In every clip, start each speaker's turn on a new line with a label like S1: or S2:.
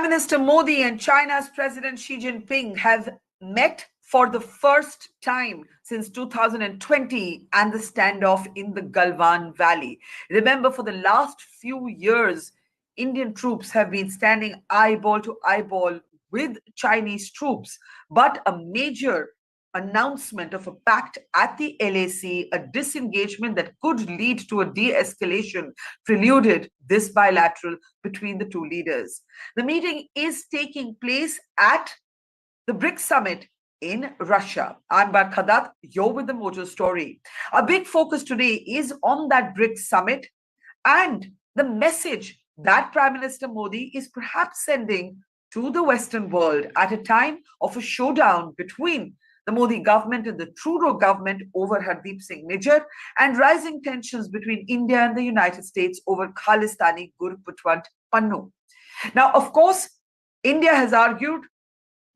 S1: Minister Modi and China's President Xi Jinping have met for the first time since 2020 and the standoff in the Galwan Valley. Remember, for the last few years, Indian troops have been standing eyeball to eyeball with Chinese troops, but a major announcement of a pact at the LAC, a disengagement that could lead to a de-escalation, preluded this bilateral between the two leaders. The meeting is taking place at the BRICS summit in Russia. I'm Barkha Dutt, you're with the Mojo Story. Our big focus today is on that BRICS summit and the message that Prime Minister Modi is perhaps sending to the Western world at a time of a showdown between the Modi government and the Trudeau government over Hardeep Singh Nijjar, and rising tensions between India and the United States over Khalistani Gurpatwant Pannun. Now, of course, India has argued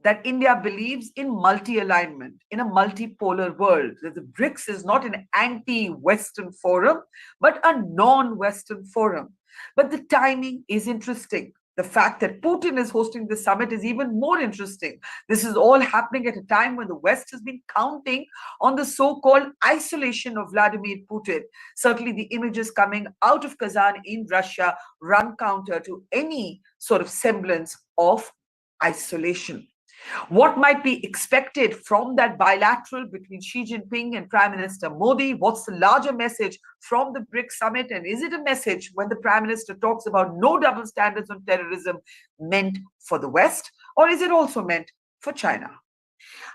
S1: that India believes in multi-alignment, in a multipolar world. That the BRICS is not an anti-Western forum, but a non-Western forum. But the timing is interesting. The fact that Putin is hosting the summit is even more interesting. This is all happening at a time when the West has been counting on the so-called isolation of Vladimir Putin. Certainly the images coming out of Kazan in Russia run counter to any sort of semblance of isolation. What might be expected from that bilateral between Xi Jinping and Prime Minister Modi? What's the larger message from the BRICS summit? And is it a message when the Prime Minister talks about no double standards on terrorism meant for the West? Or is it also meant for China?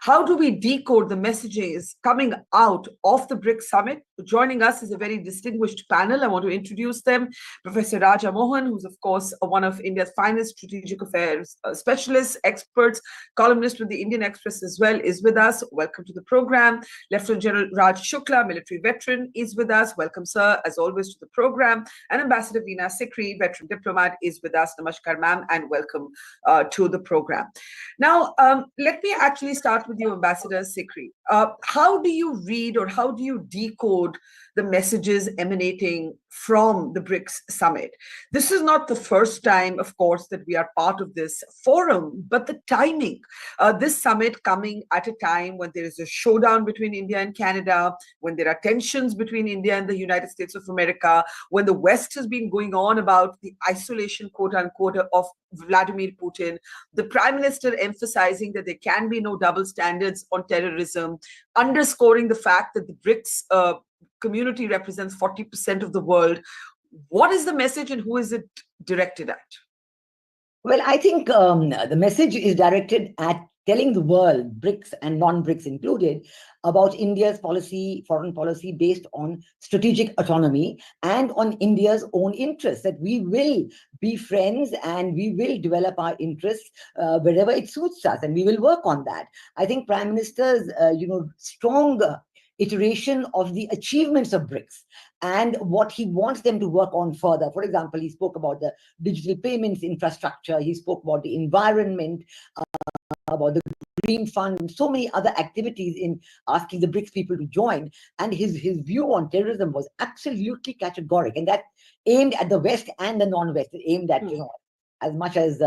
S1: How do we decode the messages coming out of the BRICS summit? Joining us is a very distinguished panel. I want to introduce them. Professor Raja Mohan, who's of course one of India's finest strategic affairs specialists, experts, columnist with the Indian Express as well, is with us. Welcome to the program. Lieutenant General Raj Shukla, military veteran, is with us. Welcome, sir, as always, to the program. And Ambassador Veena Sikri, veteran diplomat, is with us. Namaskar, ma'am, and welcome to the program. Now, let me actually start with you, Ambassador Sikri. How do you read or how do you decode the messages emanating from the BRICS summit? This is not the first time, of course, that we are part of this forum, but the timing, this summit coming at a time when there is a showdown between India and Canada, when there are tensions between India and the United States of America, when the West has been going on about the isolation, quote unquote, of Vladimir Putin, the Prime Minister emphasizing that there can be no double standards on terrorism, underscoring the fact that the BRICS community represents 40% of the world. What is the message and who is it directed at?
S2: Well, I think the message is directed at telling the world, BRICS and non-BRICS included, about India's policy, foreign policy based on strategic autonomy and on India's own interests, that we will be friends and we will develop our interests wherever it suits us, and we will work on that. I think Prime Minister's, strong iteration of the achievements of BRICS and what he wants them to work on further. For example, he spoke about the digital payments infrastructure, he spoke about the environment, about the Green Fund, and so many other activities in asking the BRICS people to join. And his view on terrorism was absolutely categoric, and that aimed at the West and the non-West. It aimed at, as much as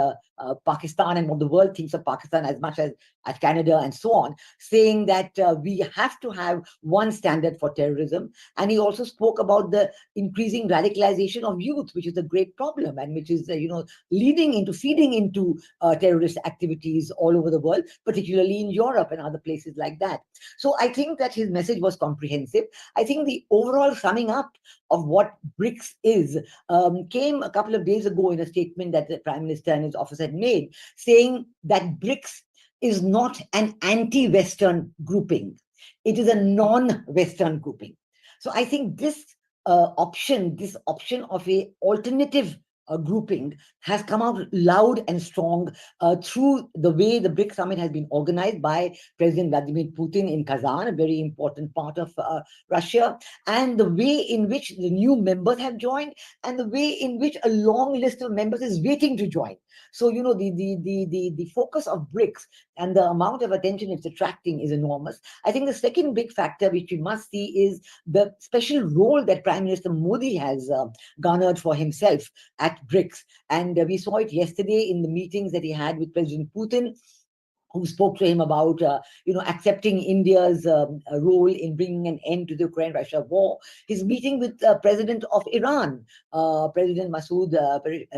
S2: Pakistan and what the world thinks of Pakistan, as much as at Canada and so on, saying that we have to have one standard for terrorism. And he also spoke about the increasing radicalization of youth, which is a great problem and which is, feeding into terrorist activities all over the world, particularly in Europe and other places like that. So I think that his message was comprehensive. I think the overall summing up of what BRICS is came a couple of days ago in a statement that the Prime Minister and his office had made, saying that BRICS is not an anti-Western grouping. It is a non-Western grouping. So I think this option of a alternative grouping has come out loud and strong through the way the BRICS summit has been organized by President Vladimir Putin in Kazan, a very important part of Russia, and the way in which the new members have joined, and the way in which a long list of members is waiting to join. So, the focus of BRICS and the amount of attention it's attracting is enormous. I think the second big factor which we must see is the special role that Prime Minister Modi has garnered for himself at BRICS. And we saw it yesterday in the meetings that he had with President Putin, who spoke to him about, accepting India's role in bringing an end to the Ukraine-Russia war. His meeting with President of Iran, President Masoud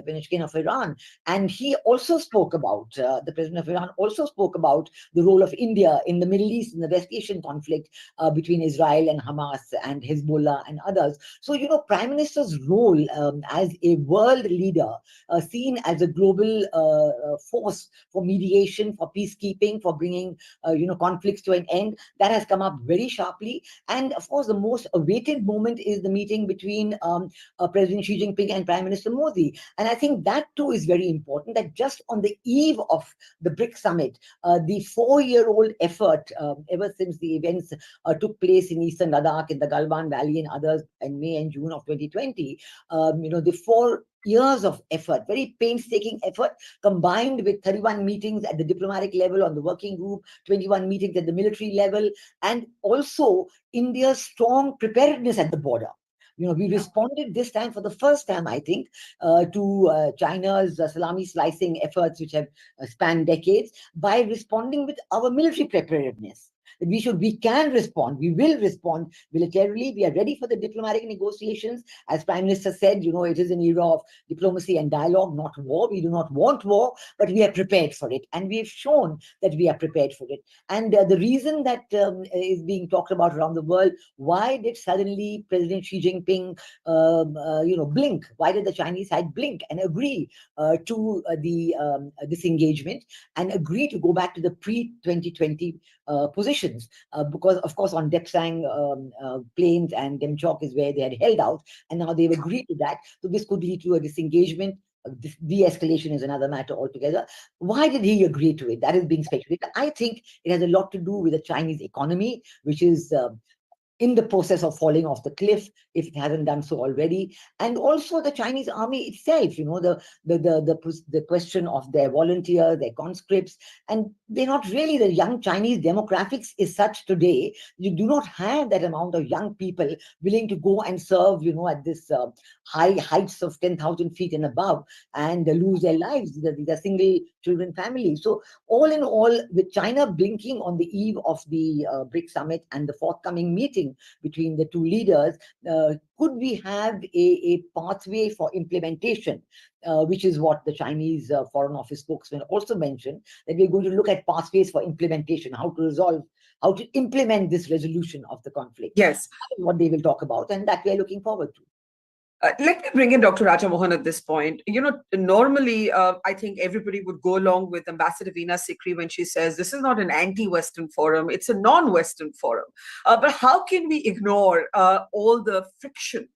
S2: Pezeshkian of Iran, and he also spoke about, the President of Iran also spoke about the role of India in the Middle East, in the West Asian conflict between Israel and Hamas and Hezbollah and others. So, Prime Minister's role as a world leader, seen as a global force for mediation, for peacekeeping, for bringing conflicts to an end, that has come up very sharply. And of course, the most awaited moment is the meeting between President Xi Jinping and Prime Minister Modi. And I think that too is very important, that just on the eve of the BRICS summit, the 4-year-old effort, ever since the events took place in eastern Ladakh, in the Galwan Valley and others in May and June of 2020, the 4 years of effort, very painstaking effort, combined with 31 meetings at the diplomatic level on the working group, 21 meetings at the military level, and also India's strong preparedness at the border. We responded this time for the first time, I think, to China's salami slicing efforts, which have spanned decades, by responding with our military preparedness. We can respond, we will respond militarily. We are ready for the diplomatic negotiations. As Prime Minister said, it is an era of diplomacy and dialogue, not war. We do not want war, but we are prepared for it. And we have shown that we are prepared for it. And the reason that is being talked about around the world, why did suddenly President Xi Jinping, blink? Why did the Chinese side blink and agree to the disengagement and agree to go back to the pre-2020 positions, because of course on Depsang plains and Demchok is where they had held out, and now they've agreed to that. So this could lead to a disengagement. De-escalation is another matter altogether. Why did he agree to it? That is being speculated. I think it has a lot to do with the Chinese economy, which is in the process of falling off the cliff, if it hasn't done so already, and also the Chinese army itself. The question of their volunteers, their conscripts, and they're not really, the young Chinese demographics is such today. You do not have that amount of young people willing to go and serve, at this high heights of 10,000 feet and above, and lose their lives. These are single children families. So all in all, with China blinking on the eve of the BRICS summit and the forthcoming meeting between the two leaders, could we have a pathway for implementation, which is what the Chinese Foreign Office spokesman also mentioned, that we're going to look at pathways for implementation, how to implement this resolution of the conflict.
S1: Yes.
S2: That is what they will talk about, and that we're looking forward to.
S1: Let me bring in Dr. Raja Mohan at this point. Normally, I think everybody would go along with Ambassador Veena Sikri when she says this is not an anti-Western forum, it's a non-Western forum. But how can we ignore all the friction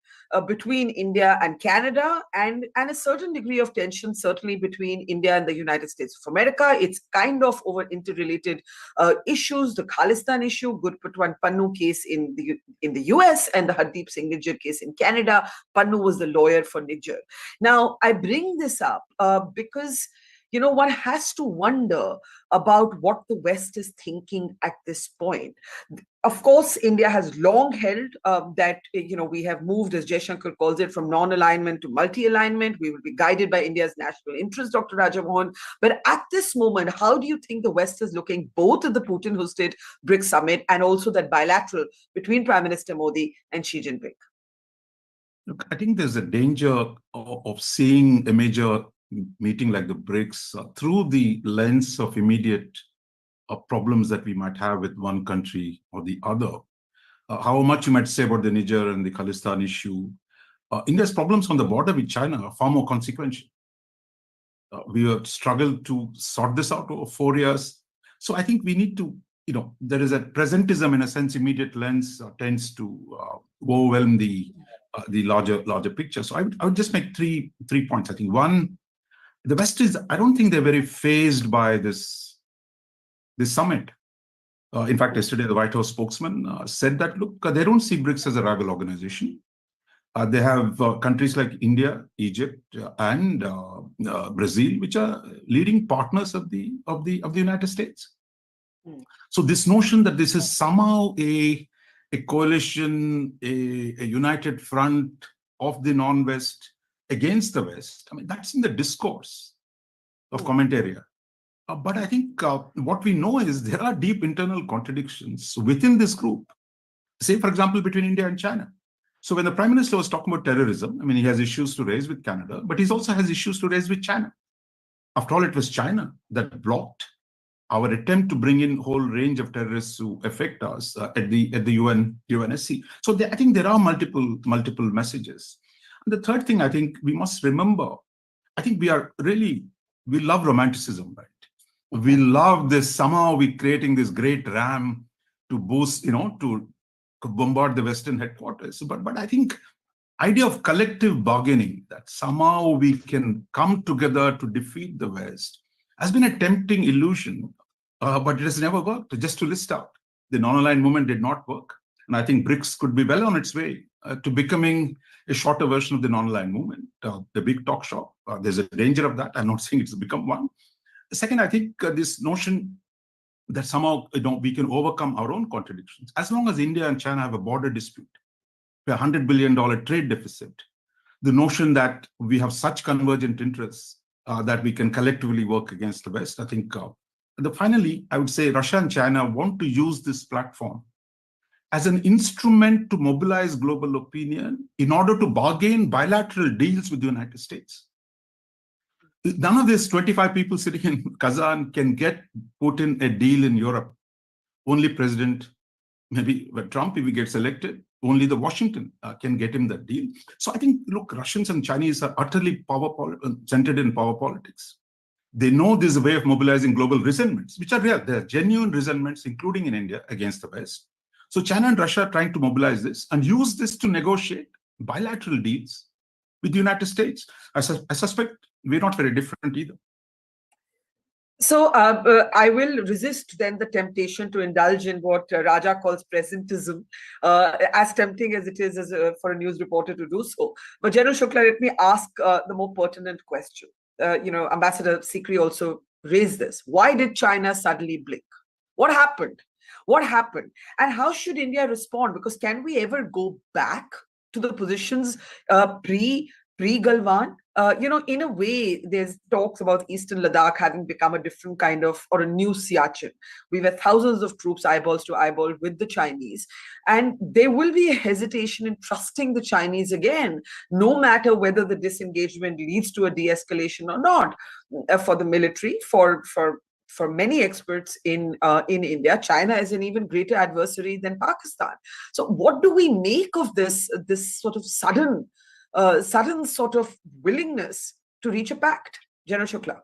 S1: between India and Canada, and a certain degree of tension, certainly between India and the United States of America? It's kind of over interrelated issues, the Khalistan issue, Gurpatwant Pannun case in the US, and the Hardeep Singh Nijjar case in Canada. Pannu was the lawyer for Nijjar. Now, I bring this up because one has to wonder about what the West is thinking at this point. Of course, India has long held that, we have moved, as Jaishankar calls it, from non-alignment to multi-alignment. We will be guided by India's national interest, Dr. Raja Mohan. But at this moment, how do you think the West is looking both at the Putin-hosted BRICS summit and also that bilateral between Prime Minister Modi and Xi Jinping?
S3: Look, I think there's a danger of seeing a major meeting like the BRICS through the lens of immediate problems that we might have with one country or the other. How much you might say about the Niger and the Khalistan issue, India's problems on the border with China are far more consequential. We have struggled to sort this out over 4 years. So I think we need to, there is a presentism in a sense, immediate lens tends to overwhelm the larger picture. So I would just make three points. I think one, the West is, I don't think they're very fazed by this summit. In fact, yesterday, the White House spokesman said that, look, they don't see BRICS as a rival organization. They have countries like India, Egypt, and Brazil, which are leading partners of the United States. So this notion that this is somehow a coalition, a united front of the non-West against the West, I mean, that's in the discourse of commentary. But I think what we know is there are deep internal contradictions within this group. Say, for example, between India and China. So when the Prime Minister was talking about terrorism, I mean, he has issues to raise with Canada, but he also has issues to raise with China. After all, it was China that blocked our attempt to bring in a whole range of terrorists who affect us at the UNSC. So I think there are multiple messages. And the third thing I think we must remember, I think we love romanticism, right? We love this, somehow we're creating this great ram to boost, to bombard the Western headquarters. But I think idea of collective bargaining, that somehow we can come together to defeat the West, has been a tempting illusion, but it has never worked. Just to list out, the non-aligned movement did not work. And I think BRICS could be well on its way to becoming a shorter version of the non-aligned movement, the big talk shop. There's a danger of that. I'm not saying it's become one. Second, I think this notion that somehow we can overcome our own contradictions. As long as India and China have a border dispute, a $100 billion trade deficit, the notion that we have such convergent interests that we can collectively work against the West, I think. Finally, I would say Russia and China want to use this platform as an instrument to mobilize global opinion in order to bargain bilateral deals with the United States. None of these 25 people sitting in Kazan can get Putin a deal in Europe. Only President, maybe Trump, if he gets elected, only the Washington can get him that deal. So I think, look, Russians and Chinese are utterly centered in power politics. They know this is a way of mobilizing global resentments, which are real. There are genuine resentments, including in India, against the West. So China and Russia are trying to mobilize this and use this to negotiate bilateral deals with the United States. I suspect we're not very different either.
S1: So I will resist then the temptation to indulge in what Raja calls presentism, as tempting as it is for a news reporter to do so. But General Shukla, let me ask the more pertinent question. Ambassador Sikri also raised this. Why did China suddenly blink? What happened? What happened? And how should India respond? Because can we ever go back to the positions pre-Galwan? In a way, there's talks about Eastern Ladakh having become a different kind of, or a new Siachen. We've had thousands of troops eyeballs to eyeball with the Chinese. And there will be a hesitation in trusting the Chinese again, no matter whether the disengagement leads to a de-escalation or not. For the military, for many experts in India, China is an even greater adversary than Pakistan. So what do we make of this sort of sudden sort of willingness to reach a pact? General Shukla.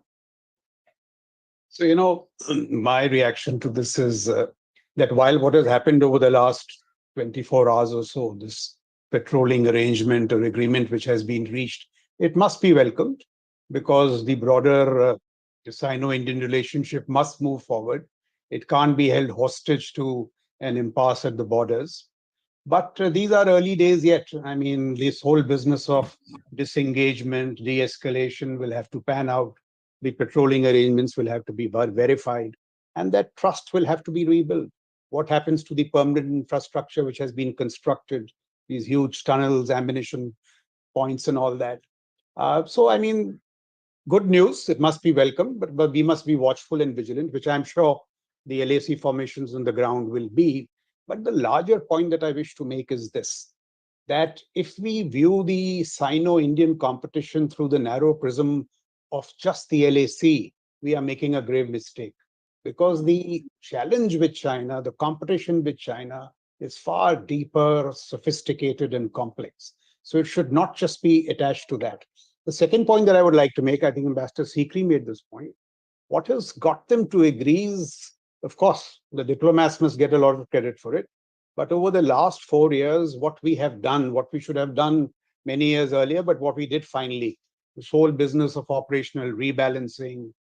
S4: So, my reaction to this is that while what has happened over the last 24 hours or so, this patrolling arrangement or agreement which has been reached, it must be welcomed, because the broader Sino-Indian relationship must move forward. It can't be held hostage to an impasse at the borders. But these are early days yet. I mean, this whole business of disengagement, de-escalation will have to pan out. The patrolling arrangements will have to be verified, and that trust will have to be rebuilt. What happens to the permanent infrastructure which has been constructed, these huge tunnels, ammunition points and all that? So, I mean, good news, it must be welcome, but we must be watchful and vigilant, which I'm sure the LAC formations on the ground will be. But the larger point that I wish to make is this, that if we view the Sino-Indian competition through the narrow prism of just the LAC, we are making a grave mistake. Because the challenge with China, the competition with China is far deeper, sophisticated and complex. So it should not just be attached to that. The second point that I would like to make, I think Ambassador Sikri made this point, what has got them to agree is, of course, the diplomats must get a lot of credit for it. But over the last 4 years, what we have done, what we should have done many years earlier, but what we did finally, this whole business of operational rebalancing,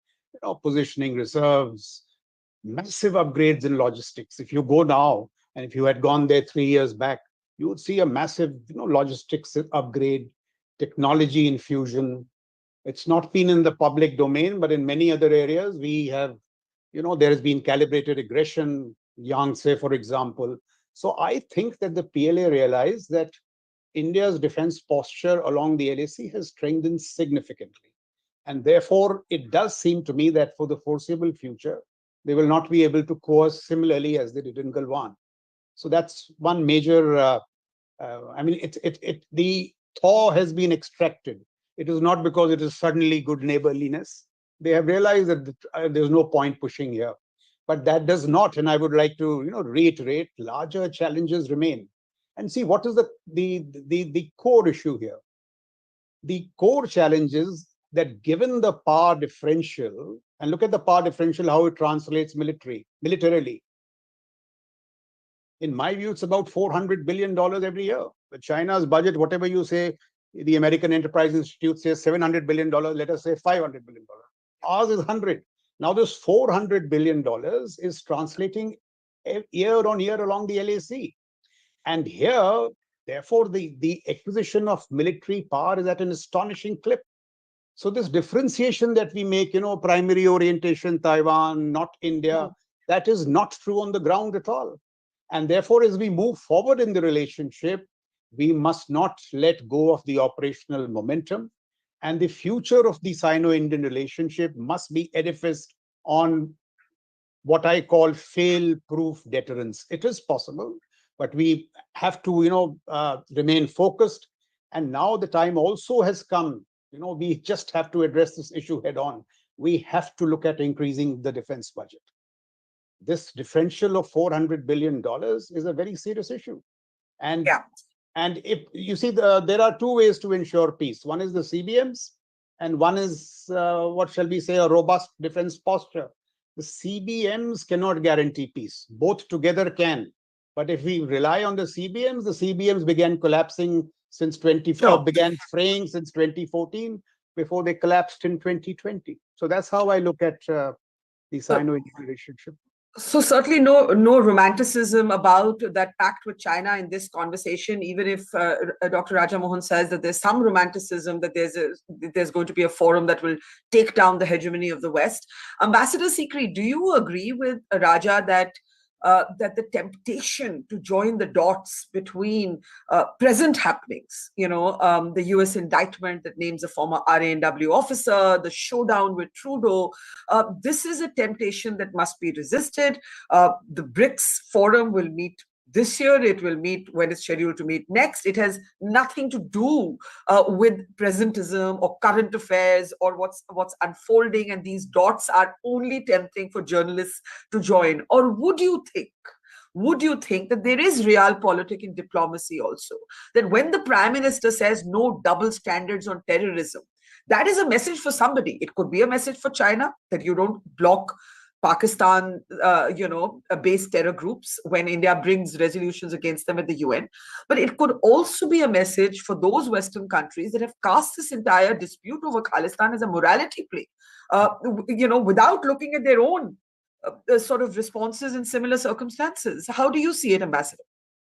S4: positioning reserves, massive upgrades in logistics. If you go now, and if you had gone there 3 years back, you would see a massive, logistics upgrade, technology infusion. It's not been in the public domain, but in many other areas, we have, there has been calibrated aggression, Yangtze, for example. So I think that the PLA realized that India's defense posture along the LAC has strengthened significantly. And therefore, it does seem to me that for the foreseeable future, they will not be able to coerce similarly as they did in Galwan. So that's one major, the thaw has been extracted. It is not because it is suddenly good neighborliness. They have realized that there's no point pushing here. But that does not, and I would like to reiterate, larger challenges remain. And see, what is the core issue here? The core challenge is that given the power differential, and look at the power differential, how it translates militarily. In my view, it's about $400 billion every year. But China's budget, whatever you say, the American Enterprise Institute says $700 billion, let us say $500 billion. Ours is 100. Now this $400 billion is translating year on year along the LAC. And here, therefore, the acquisition of military power is at an astonishing clip. So this differentiation that we make, primary orientation, Taiwan, not India, that is not true on the ground at all. And therefore, as we move forward in the relationship, we must not let go of the operational momentum. And the future of the Sino-Indian relationship must be edificed on what I call fail-proof deterrence. It is possible, but we have to, remain focused. And now the time also has come. We just have to address this issue head on. We have to look at increasing the defense budget. This differential of $400 billion is a very serious issue. And if you see, there are two ways to ensure peace. One is the CBMs, and one is, what shall we say, a robust defense posture. The CBMs cannot guarantee peace. Both together can. But if we rely on the CBMs began collapsing since began fraying since 2014 before they collapsed in 2020. So that's how I look at the Sino-Indian relationship.
S1: So certainly no romanticism about that pact with China in this conversation, even if Dr. Raja Mohan says that there's some romanticism, that there's going to be a forum that will take down the hegemony of the West. Ambassador Sikri, do you agree with Raja that the temptation to join the dots between present happenings, the US indictment that names a former RANW officer, the showdown with Trudeau, this is a temptation that must be resisted. The BRICS forum will meet this year. It will meet when it's scheduled to meet next. It has nothing to do with presentism or current affairs or what's unfolding, and these dots are only tempting for journalists to join. Or would you think that there is realpolitik in diplomacy also, that when the Prime Minister says no double standards on terrorism, that is a message for somebody? It could be a message for China, that you don't block Pakistan, based terror groups when India brings resolutions against them at the UN. But it could also be a message for those Western countries that have cast this entire dispute over Khalistan as a morality play, without looking at their own sort of responses in similar circumstances. How do you see it, Ambassador?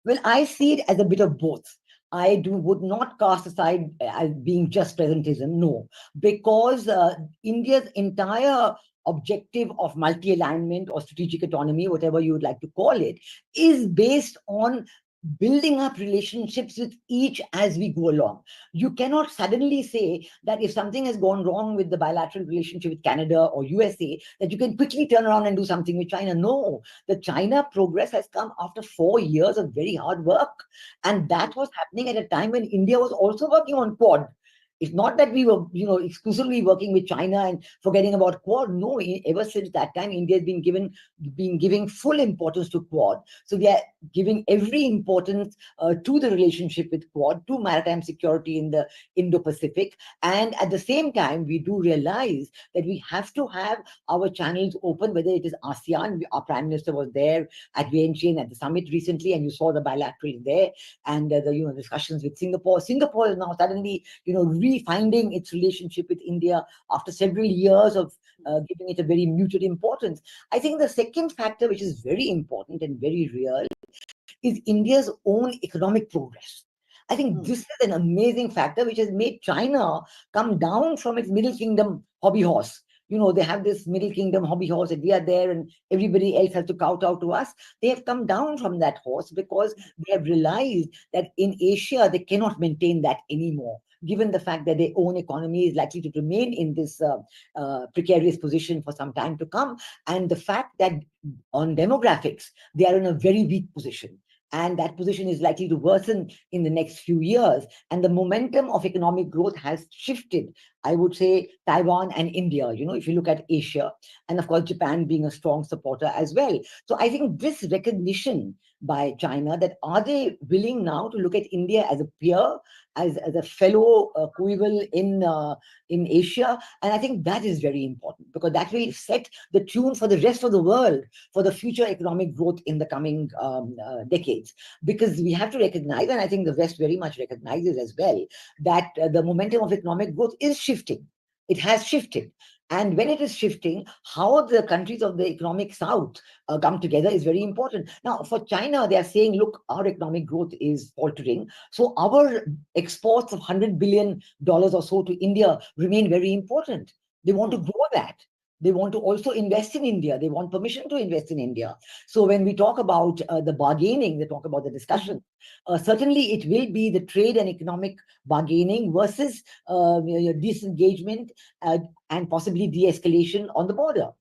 S2: Well, I see it as a bit of both. I would not cast aside as being just presentism, no, because India's entire objective of multi-alignment or strategic autonomy, whatever you would like to call it, is based on building up relationships with each as we go along. You cannot suddenly say that if something has gone wrong with the bilateral relationship with Canada or USA, that you can quickly turn around and do something with China. No, the China progress has come after 4 years of very hard work. And that was happening at a time when India was also working on Quad. It's not that we were, exclusively working with China and forgetting about Quad. No, ever since that time, India has been giving full importance to Quad. So we are giving every importance to the relationship with Quad, to maritime security in the Indo-Pacific. And at the same time, we do realize that we have to have our channels open, whether it is ASEAN. Our Prime Minister was there at Vientiane at the summit recently, and you saw the bilateral there, and the discussions with Singapore. Singapore is now suddenly, refinding its relationship with India after several years of giving it a very muted importance. I think the second factor, which is very important and very real, is India's own economic progress. I think this is an amazing factor which has made China come down from its Middle Kingdom hobby horse. They have this Middle Kingdom hobby horse and we are there and everybody else has to kowtow to us. They have come down from that horse because they have realized that in Asia, they cannot maintain that anymore, given the fact that their own economy is likely to remain in this precarious position for some time to come. And the fact that on demographics, they are in a very weak position. And that position is likely to worsen in the next few years. And the momentum of economic growth has shifted. I would say Taiwan and India, if you look at Asia, and of course, Japan being a strong supporter as well. So I think this recognition by China that are they willing now to look at India as a peer, as a fellow coeval in Asia? And I think that is very important because that will set the tune for the rest of the world for the future economic growth in the coming decades. Because we have to recognize, and I think the West very much recognizes as well, that the momentum of economic growth is shifting. It has shifted. And when it is shifting, how the countries of the economic South come together is very important. Now, for China, they are saying, look, our economic growth is faltering. So our exports of $100 billion or so to India remain very important. They want to grow that. They want to also invest in India. They want permission to invest in India. So when we talk about the bargaining, they talk about the discussion, certainly it will be the trade and economic bargaining versus disengagement and possibly de-escalation on the border.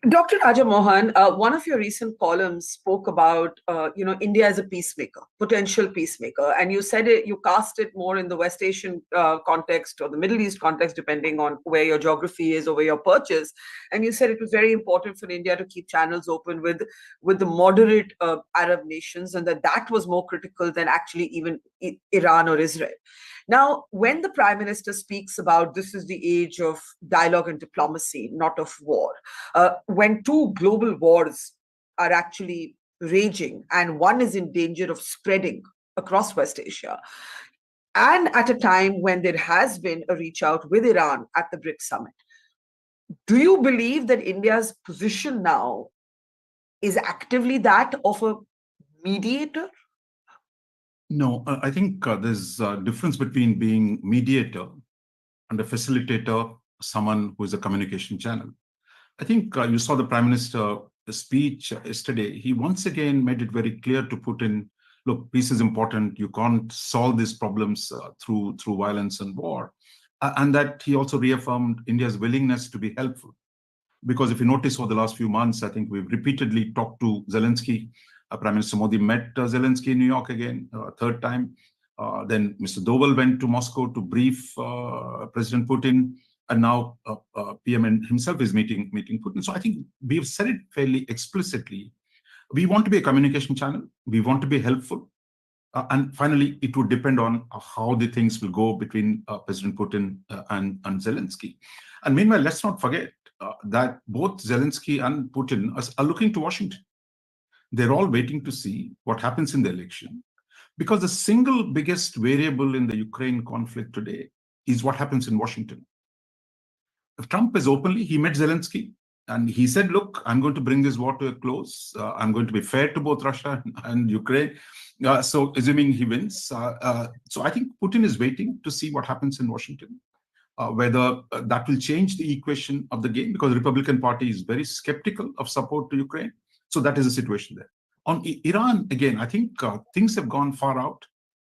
S1: Dr. Raja Mohan, one of your recent columns spoke about, India as a peacemaker, potential peacemaker, and you said you cast it more in the West Asian context or the Middle East context, depending on where your geography is or where your perch is. And you said it was very important for India to keep channels open with the moderate Arab nations, and that was more critical than actually even Iran or Israel. Now, when the Prime Minister speaks about this is the age of dialogue and diplomacy, not of war, when two global wars are actually raging and one is in danger of spreading across West Asia, and at a time when there has been a reach out with Iran at the BRICS summit, do you believe that India's position now is actively that of a mediator?
S3: No, I think there's a difference between being mediator and a facilitator, someone who is a communication channel. I think you saw the Prime Minister speech yesterday. He once again made it very clear to Putin, look, peace is important. You can't solve these problems through violence and war. And that he also reaffirmed India's willingness to be helpful. Because if you notice over the last few months, I think we've repeatedly talked to Zelensky. Prime Minister Modi met Zelensky in New York again, third time. Then Mr. Doval went to Moscow to brief President Putin. And now PM himself is meeting Putin. So I think we've said it fairly explicitly. We want to be a communication channel. We want to be helpful. And finally, it would depend on how the things will go between President Putin and Zelensky. And meanwhile, let's not forget that both Zelensky and Putin are looking to Washington. They're all waiting to see what happens in the election. Because the single biggest variable in the Ukraine conflict today is what happens in Washington. If Trump is openly, he met Zelensky and he said, look, I'm going to bring this war to a close. I'm going to be fair to both Russia and Ukraine. So assuming he wins. So I think Putin is waiting to see what happens in Washington, whether that will change the equation of the game, because the Republican Party is very skeptical of support to Ukraine. So that is the situation there. On Iran, again, I think things have gone far out.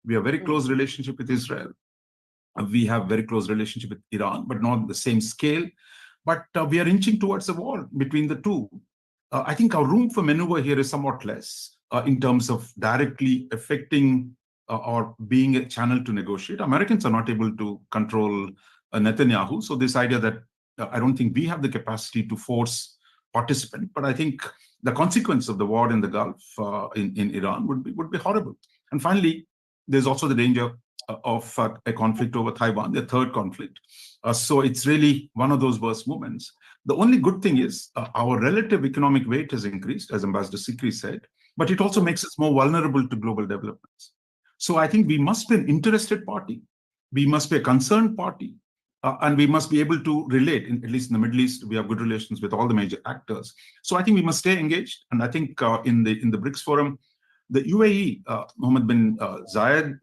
S3: We have a very close relationship with Israel. We have very close relationship with Iran, but not the same scale. But we are inching towards a war between the two. I think our room for maneuver here is somewhat less in terms of directly affecting or being a channel to negotiate. Americans are not able to control Netanyahu. So this idea that I don't think we have the capacity to force participant, but I think the consequence of the war in the Gulf in Iran would be horrible. And finally, there's also the danger of a conflict over Taiwan, the third conflict. So it's really one of those worst moments. The only good thing is our relative economic weight has increased, as Ambassador Sikri said, but it also makes us more vulnerable to global developments. So I think we must be an interested party. We must be a concerned party. And we must be able to relate, at least in the Middle East, we have good relations with all the major actors. So I think we must stay engaged. And I think in the BRICS forum, The UAE, Mohammed bin Zayed,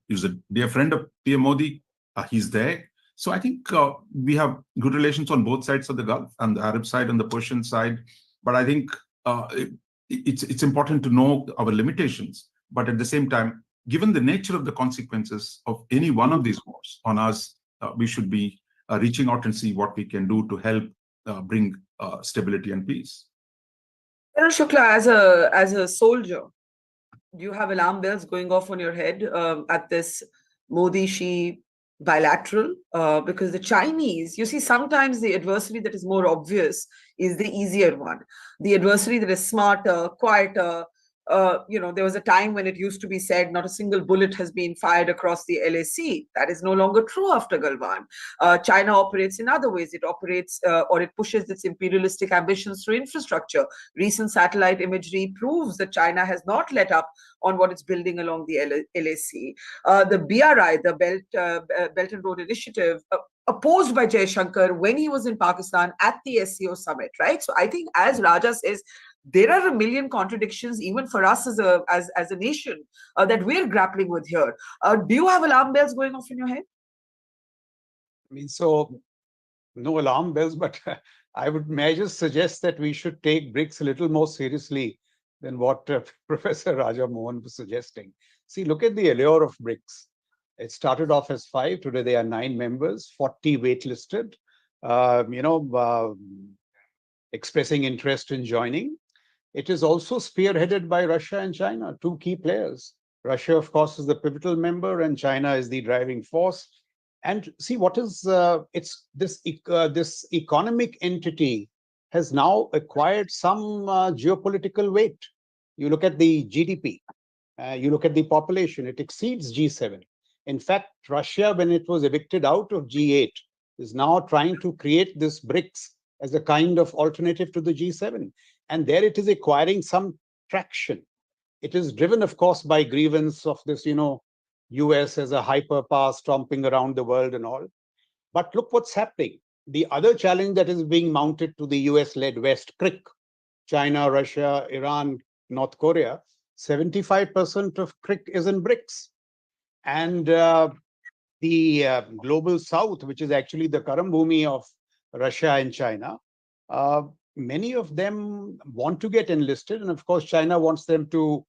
S3: is a dear friend of PM Modi. He's there. So I think we have good relations on both sides of the Gulf, and the Arab side and the Persian side. But I think it's important to know our limitations. But at the same time, given the nature of the consequences of any one of these wars on us, we should be reaching out and see what we can do to help bring stability and peace.
S1: Shukla, as a soldier, do you have alarm bells going off on your head at this Modi-Xi bilateral? Because the Chinese, you see, sometimes the adversary that is more obvious is the easier one. The adversary that is smarter, quieter. There was a time when it used to be said not a single bullet has been fired across the LAC. That is no longer true after Galwan. China operates in other ways. It operates or it pushes its imperialistic ambitions through infrastructure. Recent satellite imagery proves that China has not let up on what it's building along the LAC. The BRI, the Belt and Road Initiative, opposed by Jaishankar when he was in Pakistan at the SCO summit, right? So I think, as Raja says, there are a million contradictions even for us as a nation that we're grappling with here. Do you have alarm bells going off in your head?
S4: I mean, so no alarm bells, but may I just suggest that we should take BRICS a little more seriously than what Professor Raja Mohan was suggesting. See, look at the allure of BRICS. It started off as 5. Today there are 9 members, 40 waitlisted, expressing interest in joining. It is also spearheaded by Russia and China, 2 key players. Russia, of course, is the pivotal member, and China is the driving force. And see, what is this economic entity has now acquired some geopolitical weight. You look at the GDP, you look at the population, it exceeds G7. In fact, Russia, when it was evicted out of G8, is now trying to create this BRICS as a kind of alternative to the G7. And there it is acquiring some traction. It is driven, of course, by grievance of this, US as a hyperpower stomping around the world and all. But look what's happening. The other challenge that is being mounted to the US-led West, CRIC, China, Russia, Iran, North Korea, 75% of CRIC is in BRICS. And the global South, which is actually the Karambhumi of Russia and China, many of them want to get enlisted, and of course China wants to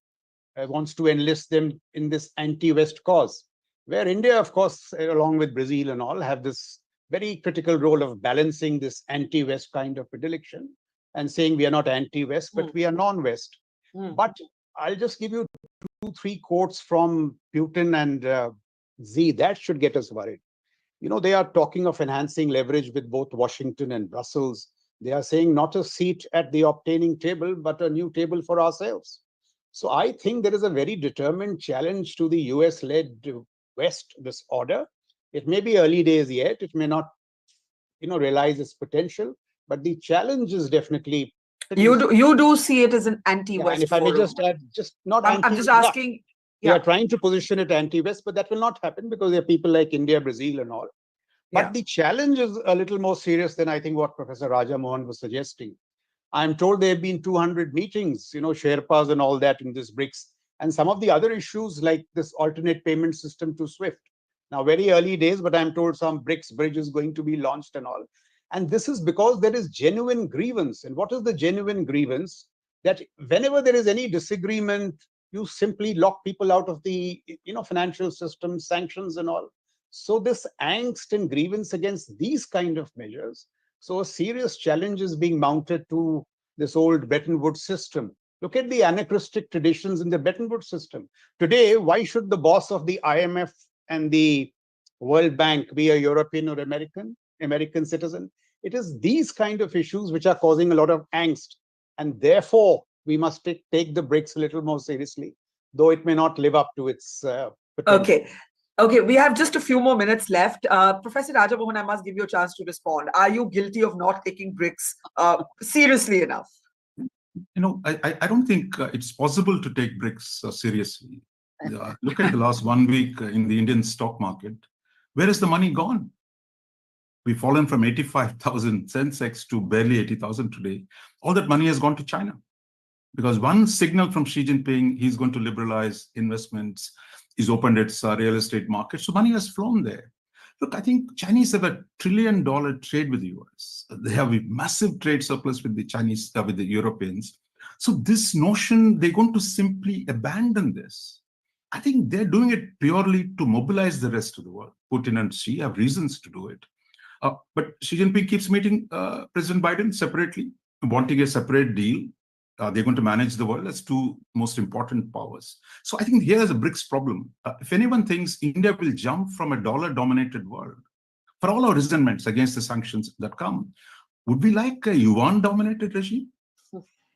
S4: enlist them in this anti-West cause, where India, of course, along with Brazil and all, have this very critical role of balancing this anti-West kind of predilection and saying we are not anti-West, but we are non-West. But I'll just give you 2-3 quotes from Putin and Xi that should get us worried. They are talking of enhancing leverage with both Washington and Brussels. They are saying not a seat at the obtaining table, but a new table for ourselves. So I think there is a very determined challenge to the US-led West, this order. It may be early days yet. It may not, realize its potential, but the challenge is definitely.
S1: You do see it as an anti-West.
S4: And if I may just add,
S1: I'm just asking.
S4: They are trying to position it anti-West, but that will not happen because there are people like India, Brazil, and all. But the challenge is a little more serious than I think what Professor Raja Mohan was suggesting. I'm told there have been 200 meetings, Sherpas and all that in this BRICS, and some of the other issues like this alternate payment system to SWIFT. Now, very early days, but I'm told some BRICS bridge is going to be launched and all. And this is because there is genuine grievance. And what is the genuine grievance? That whenever there is any disagreement, you simply lock people out of the financial system, sanctions and all. So this angst and grievance against these kind of measures. So a serious challenge is being mounted to this old Bretton Woods system. Look at the anachronistic traditions in the Bretton Woods system. Today, why should the boss of the IMF and the World Bank be a European or American citizen? It is these kind of issues which are causing a lot of angst. And therefore, we must take the BRICS a little more seriously, though it may not live up to its potential.
S1: Okay, we have just a few more minutes left. Professor Raja Mohan, I must give you a chance to respond. Are you guilty of not taking BRICS seriously enough?
S3: I don't think it's possible to take BRICS seriously. Look at the last 1 week in the Indian stock market. Where has the money gone? We've fallen from 85,000 Sensex to barely 80,000 today. All that money has gone to China. Because one signal from Xi Jinping, he's going to liberalize investments, he's opened its real estate market, so money has flown there. Look, I think Chinese have $1 trillion trade with the US. They have a massive trade surplus with the Chinese, with the Europeans. So this notion, they're going to simply abandon this. I think they're doing it purely to mobilize the rest of the world. Putin and Xi have reasons to do it. But Xi Jinping keeps meeting President Biden separately, wanting a separate deal. They're going to manage the world as two most important powers. So I think here's a BRICS problem. If anyone thinks India will jump from a dollar-dominated world, for all our resentments against the sanctions that come, would we like a yuan-dominated regime?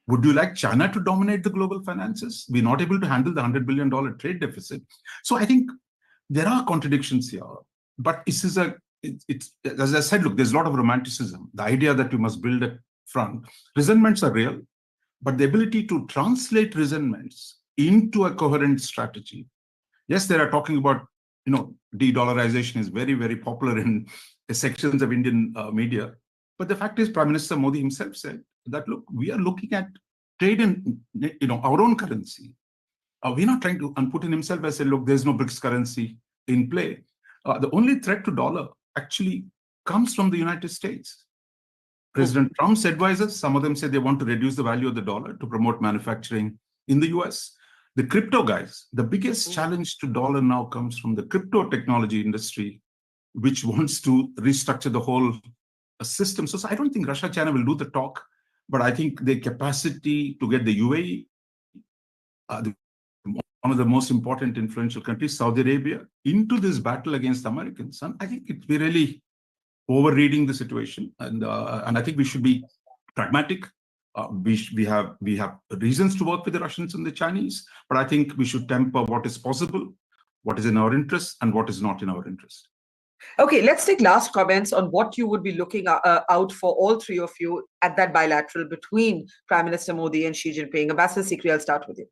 S3: Would you like China to dominate the global finances? We're not able to handle the $100 billion trade deficit. So I think there are contradictions here. But this is it's as I said, look, there's a lot of romanticism. The idea that you must build a front. Resentments are real. But the ability to translate resentments into a coherent strategy. Yes, they are talking about, de-dollarization is very, very popular in sections of Indian media. But the fact is, Prime Minister Modi himself said that, look, we are looking at trade in, our own currency. We're not trying to, and Putin himself has said, look, there's no BRICS currency in play. The only threat to dollar actually comes from the United States. President Trump's advisors, some of them say they want to reduce the value of the dollar to promote manufacturing in the US. The crypto guys, the biggest challenge to dollar now comes from the crypto technology industry, which wants to restructure the whole system. So I don't think Russia, China will do the talk, but I think the capacity to get the UAE, one of the most important influential countries, Saudi Arabia, into this battle against the Americans. And I think we really overreading the situation, and I think we should be pragmatic. We have reasons to work with the Russians and the Chinese, but I think we should temper what is possible, what is in our interest, and what is not in our interest.
S1: Okay, let's take last comments on what you would be looking out for, all three of you, at that bilateral between Prime Minister Modi and Xi Jinping. Ambassador Sikri, I'll start with you.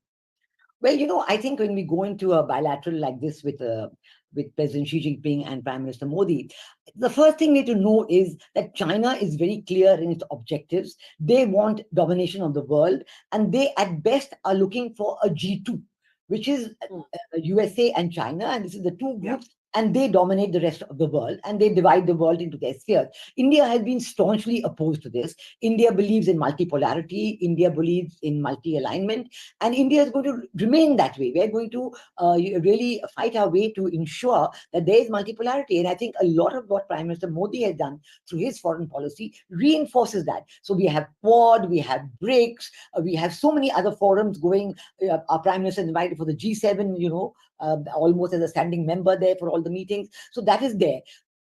S2: Well, I think when we go into a bilateral like this with President Xi Jinping and Prime Minister Modi, the first thing we need to know is that China is very clear in its objectives. They want domination of the world, and they at best are looking for a G2, which is USA and China, and this is the two groups. And they dominate the rest of the world, and they divide the world into their spheres. India has been staunchly opposed to this. India believes in multipolarity. India believes in multi-alignment, and India is going to remain that way. We're going to really fight our way to ensure that there is multipolarity. And I think a lot of what Prime Minister Modi has done through his foreign policy reinforces that. So we have Quad, we have BRICS, we have so many other forums going. Our Prime Minister invited for the G7, almost as a standing member there for all the meetings. So that is there.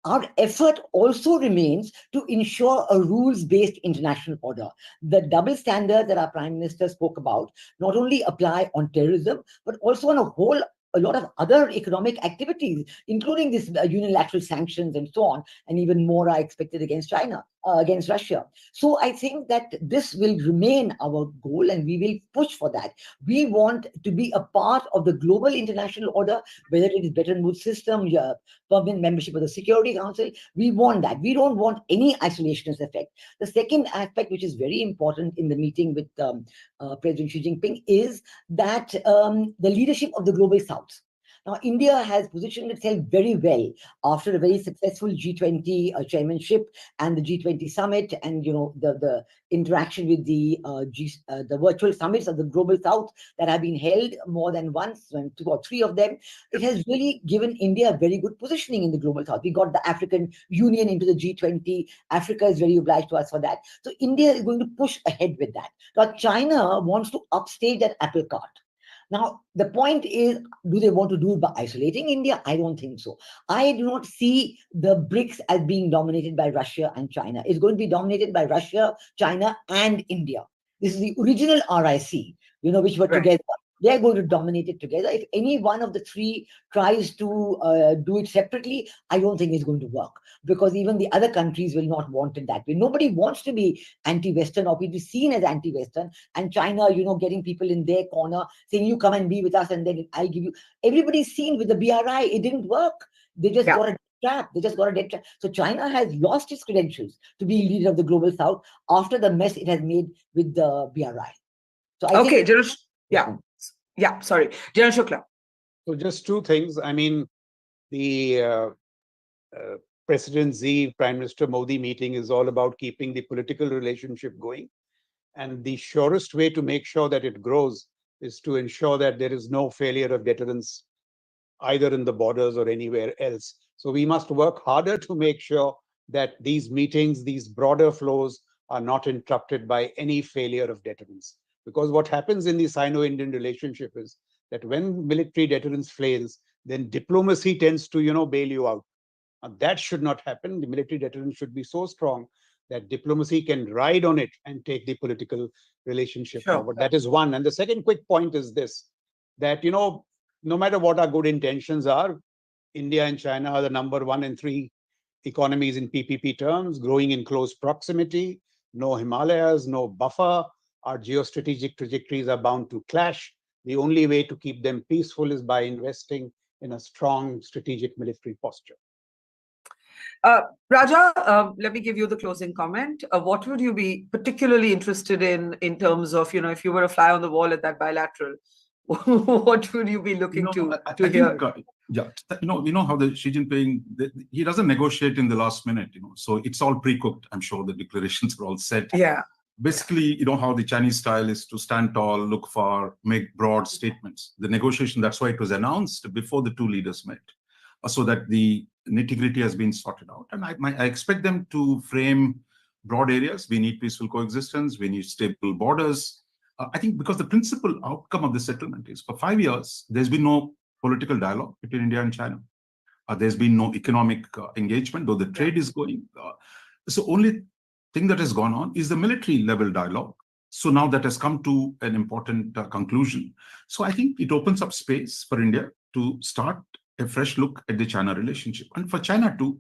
S2: Our effort also remains to ensure a rules-based international order. The double standards that our Prime Minister spoke about not only apply on terrorism, but also on a lot of other economic activities, including this unilateral sanctions and so on, and even more are expected against China, against Russia. So I think that this will remain our goal, and we will push for that. We want to be a part of the global international order, whether it is Bretton Woods system, permanent membership of the Security Council. We want that. We don't want any isolationist effect. The second aspect, which is very important in the meeting with President Xi Jinping, is that the leadership of the global South. Now, India has positioned itself very well after a very successful G20 chairmanship and the G20 summit, and the interaction with the virtual summits of the global South that have been held more than once, 2 or 3 of them. It has really given India a very good positioning in the global South. We got the African Union into the G20. Africa is very obliged to us for that. So India is going to push ahead with that. Now, China wants to upstage that apple cart. Now, the point is, do they want to do it by isolating India? I don't think so. I do not see the BRICS as being dominated by Russia and China. It's going to be dominated by Russia, China, and India. This is the original RIC, which were together. They're going to dominate it together. If any one of the three tries to do it separately, I don't think it's going to work, because even the other countries will not want it that way. Nobody wants to be anti-Western or be seen as anti-Western. And China, getting people in their corner, saying, you come and be with us and then I'll give you. Everybody's seen with the BRI, it didn't work. They just got a trap. They just got a dead trap. So China has lost its credentials to be leader of the global South after the mess it has made with the BRI. So I
S1: Okay,
S2: think,
S1: sorry. General Shukla.
S4: So just two things. I mean, the President Xi, Prime Minister Modi meeting is all about keeping the political relationship going. And the surest way to make sure that it grows is to ensure that there is no failure of deterrence either in the borders or anywhere else. So we must work harder to make sure that these meetings, these broader flows are not interrupted by any failure of deterrence. Because what happens in the Sino-Indian relationship is that when military deterrence fails, then diplomacy tends to, bail you out. And that should not happen. The military deterrence should be so strong that diplomacy can ride on it and take the political relationship forward. That is one. And the second quick point is this, that, no matter what our good intentions are, India and China are the number 1 and 3 economies in PPP terms, growing in close proximity, no Himalayas, no buffer. Our geostrategic trajectories are bound to clash. The only way to keep them peaceful is by investing in a strong strategic military posture.
S1: Raja, let me give you the closing comment. What would you be particularly interested in terms of, if you were a fly on the wall at that bilateral, what would you be looking to hear?
S3: You know how the Xi Jinping, he doesn't negotiate in the last minute, so it's all pre-cooked. I'm sure the declarations are all set.
S1: Yeah.
S3: Basically, how the Chinese style is to stand tall, look far, make broad statements. The negotiation, that's why it was announced before the two leaders met, so that the nitty-gritty has been sorted out. And I expect them to frame broad areas. We need peaceful coexistence. We need stable borders. I think because the principal outcome of the settlement is for 5 years, there's been no political dialogue between India and China. There's been no economic engagement, though the trade is going. So only thing that has gone on is the military level dialogue. So now that has come to an important conclusion. So I think it opens up space for India to start a fresh look at the China relationship. And for China too,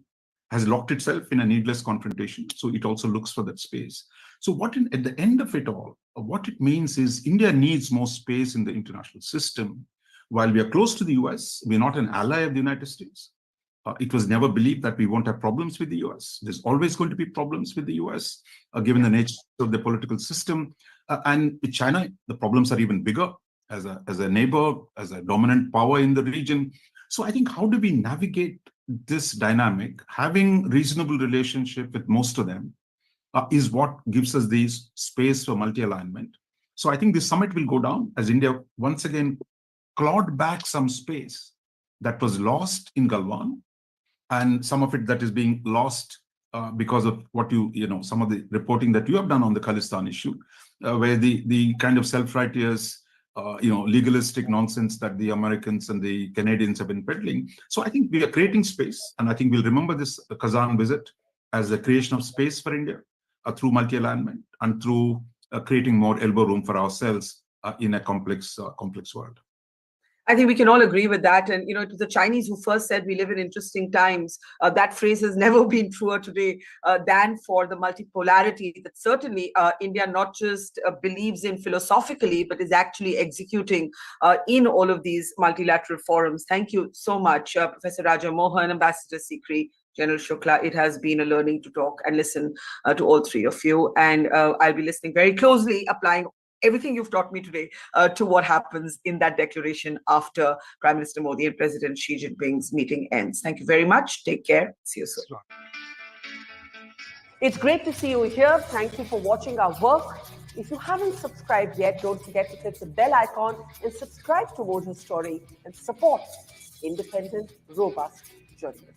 S3: has locked itself in a needless confrontation. So it also looks for that space. So at the end of it all, what it means is India needs more space in the international system. While we are close to the US, we're not an ally of the United States. It was never believed that we won't have problems with the US. There's always going to be problems with the US, given the nature of the political system. And with China, the problems are even bigger as a neighbor, as a dominant power in the region. So I think how do we navigate this dynamic? Having reasonable relationship with most of them is what gives us this space for multi-alignment. So I think this summit will go down as India once again clawed back some space that was lost in Galwan, and some of it that is being lost because of what some of the reporting that you have done on the Khalistan issue, where the kind of self-righteous, legalistic nonsense that the Americans and the Canadians have been peddling. So I think we are creating space, and I think we'll remember this Kazan visit as a creation of space for India through multi-alignment and through creating more elbow room for ourselves in a complex world.
S1: I think we can all agree with that. And, it was the Chinese who first said we live in interesting times. That phrase has never been truer today than for the multipolarity that certainly India not just believes in philosophically, but is actually executing in all of these multilateral forums. Thank you so much, Professor Raja, Mohan, Ambassador Sikri, General Shukla. It has been a learning to talk and listen to all three of you. And I'll be listening very closely, applying everything you've taught me today to what happens in that declaration after Prime Minister Modi and President Xi Jinping's meeting ends. Thank you very much. Take care. See you soon. It's great to see you here. Thank you for watching our work. If you haven't subscribed yet, don't forget to click the bell icon and subscribe to Mohan's Story and support independent, robust journalism.